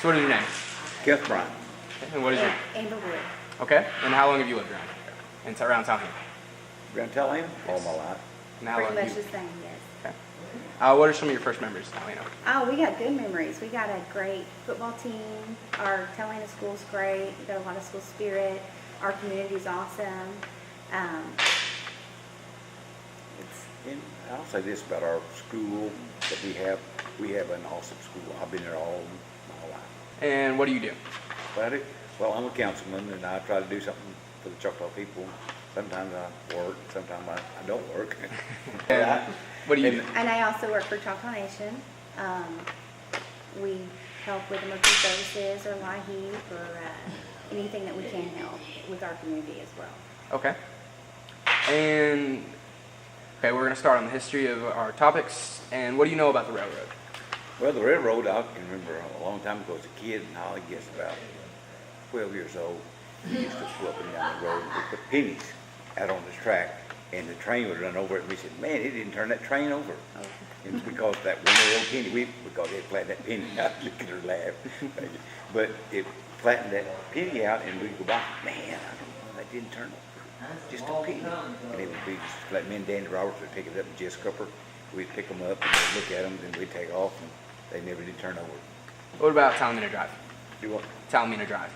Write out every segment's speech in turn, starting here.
So what is your name? Kenneth Bryant. Okay. And what is your? Amber Wood. Okay. And how long have you lived around around town here? Grand Talina? All my life. And how Pretty long much you, the same, yes. okay. What are some of your first memories of Talina? Oh, we got good memories. We got a great football team. Our Talina school's great. We got a lot of school spirit. Our community's awesome. And I'll say this about our school that we have. We have an awesome school. I've been there all my life. And what do you do? Well, I'm a councilman, and I try to do something for the Choctaw people. Sometimes I work, sometimes I don't work. And what do you do? And I also work for Choctaw Nation. We help with emergency services or LIHEAP or anything that we can help with our community as well. Okay. And okay, we're going to start on the history of our topics. And what do you know about the railroad? Well, the railroad, I can remember a long time ago as a kid, and I guess about 12 years old, we used to pull up and down the road and we put pennies out on the track, and the train would run over it, and we said, man, it didn't turn that train over. Oh. And it's because that one little penny, because it flattened that penny out, look at her laugh. But it flattened that penny out, and we'd go by, man, I don't know, that didn't turn over. Just a penny. And it would be just like me and Danny Roberts would pick it up in Jess Cooper. We'd pick them up and we'd look at them, and we'd take off, and they never did turn over. What about Talina Drive? Do what? Talina Drive.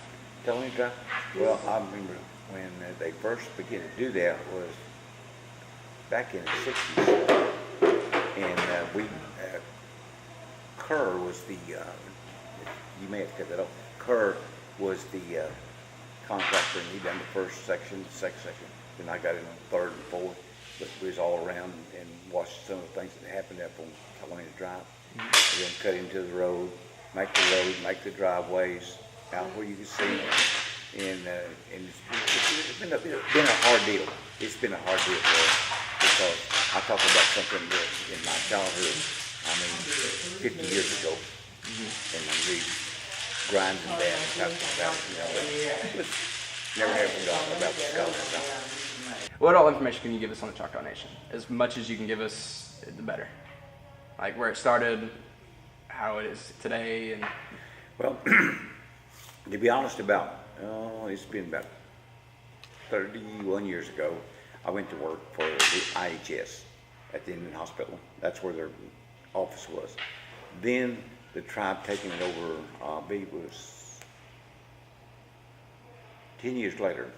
Telling you, well, I remember when they first began to do that was back in the 60s, and Kerr was the, you may have to cut that off, Kerr was the contractor, and he done the first section, the second section, then I got in on third and fourth, but we was all around and watched some of the things that happened up on Talina Drive. And then cut into the road, make the driveways out where you can see. And it's been a hard deal. It's been a hard deal for us because I talk about something that in my childhood, I mean, 50 years ago, and we grinds and bad and talked about, but never have forgotten about the scholars. What all information can you give us on the Choctaw Nation? As much as you can give us, the better. Like where it started, how it is today, and well, to be honest, it's been about 31 years ago. I went to work for the IHS at the Indian Hospital. That's where their office was. Then the tribe taking it over, it was 10 years later,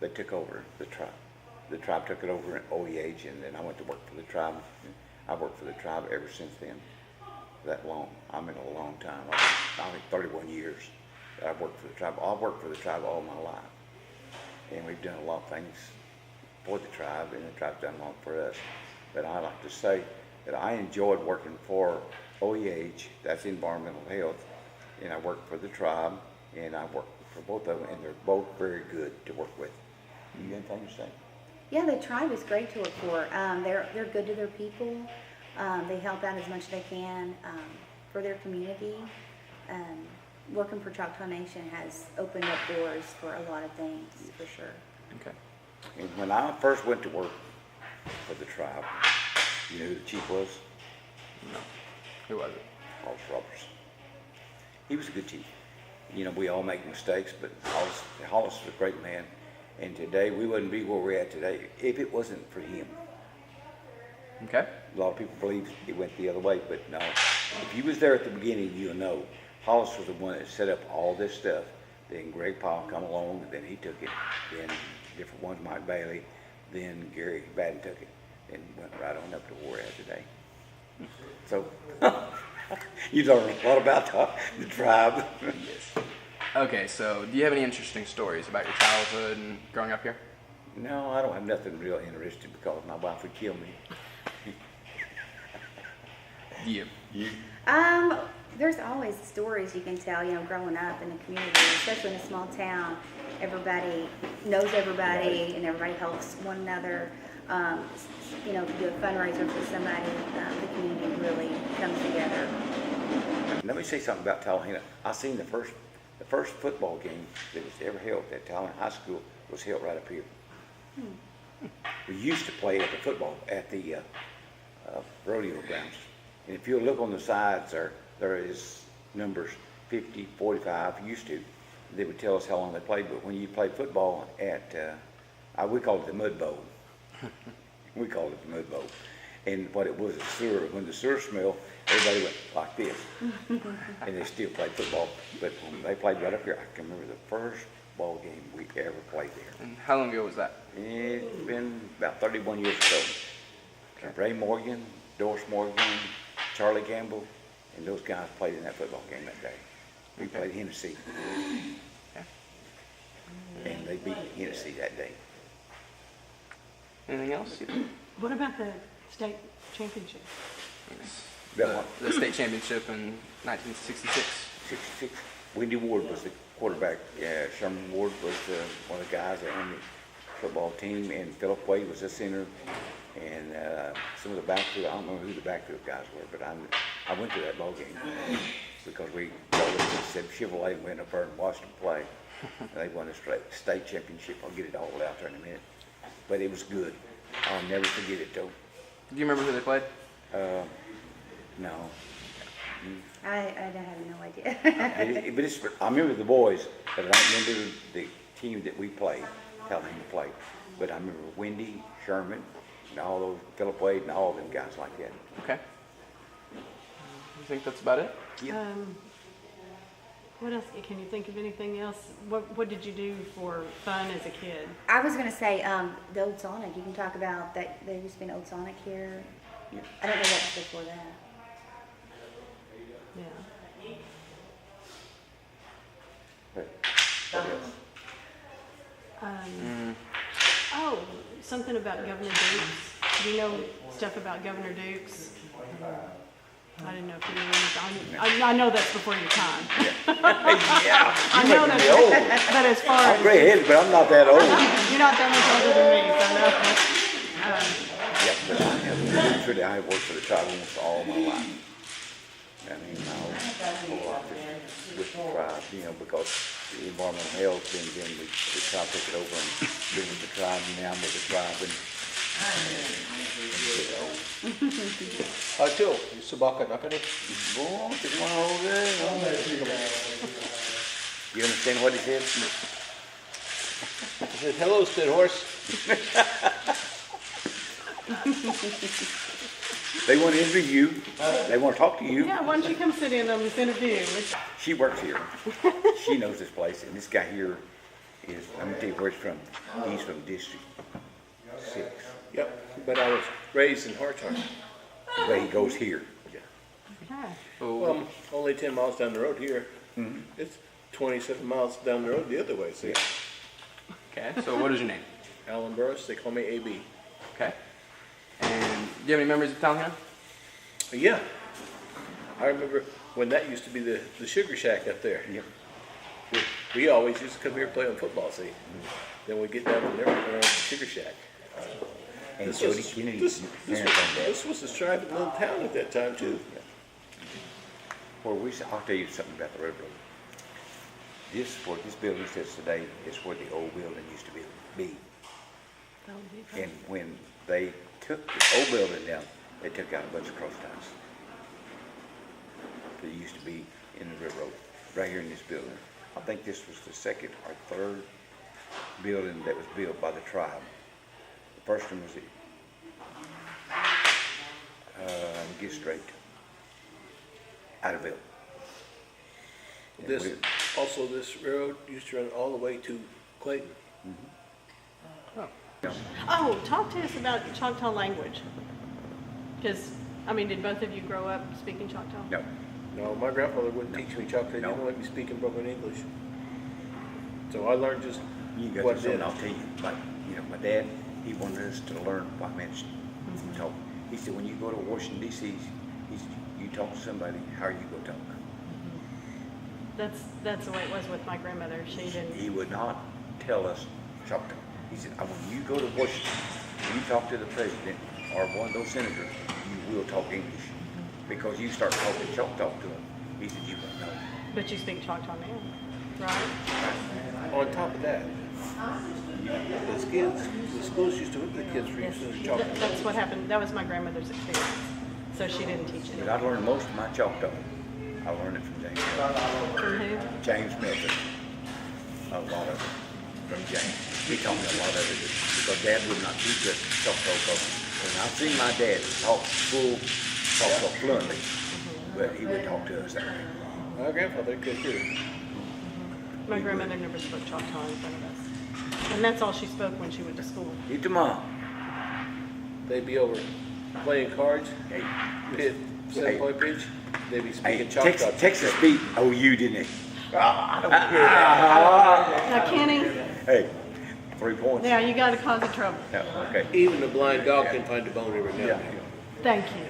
they took over the tribe. The tribe took it over in OEH, and then I went to work for the tribe. I've worked for the tribe ever since then. That long. I mean, a long time. I think 31 years that I've worked for the tribe. I've worked for the tribe all my life. And we've done a lot of things for the tribe, and the tribe's done a lot for us. But I like to say that I enjoyed working for OEH, that's Environmental Health, and I worked for the tribe, and I worked for both of them, and they're both very good to work with. You got anything to say? Yeah, the tribe is great to work for. They're good to their people. They help out as much as they can for their community. Working for Choctaw Nation has opened up doors for a lot of things, for sure. okay. And when I first went to work for the tribe, you know who the chief was? No. Who was it? Hollis Roberts. He was a good chief. You know, we all make mistakes, but Hollis was a great man. And today, we wouldn't be where we're at today if it wasn't for him. Okay. A lot of people believe it went the other way, but no. If you was there at the beginning, you'll know. Hollis was the one that set up all this stuff. Then Greg Powell come along, then he took it. Then different ones, Mike Bailey. Then Gary Batten took it. And went right on up to where we're at today. So, you learn a lot about the tribe. Yes. Okay, so do you have any interesting stories about your childhood and growing up here? No, I don't have nothing real interesting because my wife would kill me. You? There's always stories you can tell, growing up in the community, especially in a small town. Everybody knows everybody and everybody helps one another. If you do a fundraiser for somebody, the community really comes together. Let me say something about Talina. I seen the first football game that was ever held at Talina High School was held right up here. We used to play at the rodeo grounds. And if you look on the sides there is numbers, 50, 45, used to. They would tell us how long they played, but when you played football at, we called it the mud bowl. We called it the mud bowl. And what it was, a sewer. When the sewer smelled, everybody went like this. And they still played football. But when they played right up here, I can remember the first ball game we ever played there. And how long ago was that? It's been about 31 years ago. Ray Morgan, Doris Morgan, Charlie Gamble, and those guys played in that football game that day. We played Hennessy. Okay. And they beat Hennessy that day. Anything else? What about the state championship? The state championship in 1966. 66. Wendy Ward was the quarterback. Sherman Ward was one of the guys that on the football team, and Philip Wade was the center. And some of the backfield, I don't remember who the backfield guys were, but I went to that ball game because we said Chevrolet went up there and watched them play. And they won the state championship. I'll get it all out there in a minute. But it was good. I'll never forget it though. Do you remember who they played? No. I have no idea. But I remember the boys, but I don't remember the team that we played, how they played. But I remember Wendy, Sherman, and all those, Philip Wade, and all of them guys like that. Okay. You think that's about it? Yeah. What else? Can you think of anything else? What did you do for fun as a kid? I was going to say the Old Sonic. You can talk about that. There used to be an Old Sonic here. Yeah. I don't know what was before that. Yeah. What else? Oh, something about Governor Dukes. Do you know stuff about Governor Dukes? I didn't know if you knew anything. I know that's before your time. Yeah. I know that's old. but as far I'm as gray-headed, but I'm not that old. you're not that much older than me, so no. Yep, but truly I worked for the tribe almost all my life. I mean, my whole life with the tribe, because the environmental health, and then the tribe took it over and been with the tribe, and now I'm with the tribe. And Too. Subaka Nakani. boy, it's one over there. You understand what he said? I said, hello, Spit Horse. They want to interview you. They want to talk to you. Yeah, why don't you come sit in on this interview? She works here. She knows this place, and this guy here is, let me tell you where he's from. He's from District 6. Yep, but I was raised in Hartard. But he goes here. Okay. Well, only 10 miles down the road here. Mm-hmm. It's 27 miles down the road the other way, see? Okay. So what is your name? Alan Burris, they call me AB. Okay. And do you have any memories of Tallahassee? Yeah, I remember when that used to be the sugar shack up there. Yep. We always used to come here and play on football, see? Then we'd get down from there and around the sugar shack. And This Jody was- Kennedy. This was the tribe in little town at that time too. I'll tell you something about the railroad. Where this building sits today is where the old building used to be. And when they took the old building down, they took out a bunch of cross ties that used to be in the railroad, right here in this building. I think this was the second or third building that was built by the tribe. The first one was get straight, Idaville. This road used to run all the way to Clayton. Oh, talk to us about Choctaw language. Because, did both of you grow up speaking Choctaw? No. No, my grandfather wouldn't teach me Choctaw. He No. didn't let me speak in broken English. So I learned just You got what this, it and is. I'll tell you, my dad, he wanted us to learn white man talk. He said, when you go to Washington D.C., he said, you talk to somebody, how are you going to talk? That's the way it was with my grandmother. She didn't. He would not tell us Choctaw. He said, when you go to Washington, when you talk to the president or one of those senators, you will talk English. Because you start talking Choctaw to him, he said, you won't know. But you speak Choctaw now, right? On top of that, the schools used to whip the kids for using Choctaw. That's what happened. That was my grandmother's experience. So she didn't teach But it. I learned most of my Choctaw. I learned it from James. From who? James Milton. A lot of it from James. He taught me a lot of it because Dad would not teach us talk so. And I've seen my dad talk so fluently, but he would talk to us that way. My grandfather could too. My grandmother never spoke Choctaw in front of us. And that's all she spoke when she went to school. You tomorrow. They'd be over playing cards, Hey, pit, 7-point pitch. They'd be speaking Choctaw. Texas beat OU, didn't they? I don't hear that. Now, Kenny, Hey, 3 points. yeah, you got to cause the trouble. Yeah, okay. Even the blind dog can find a bone every now and then. Thank you.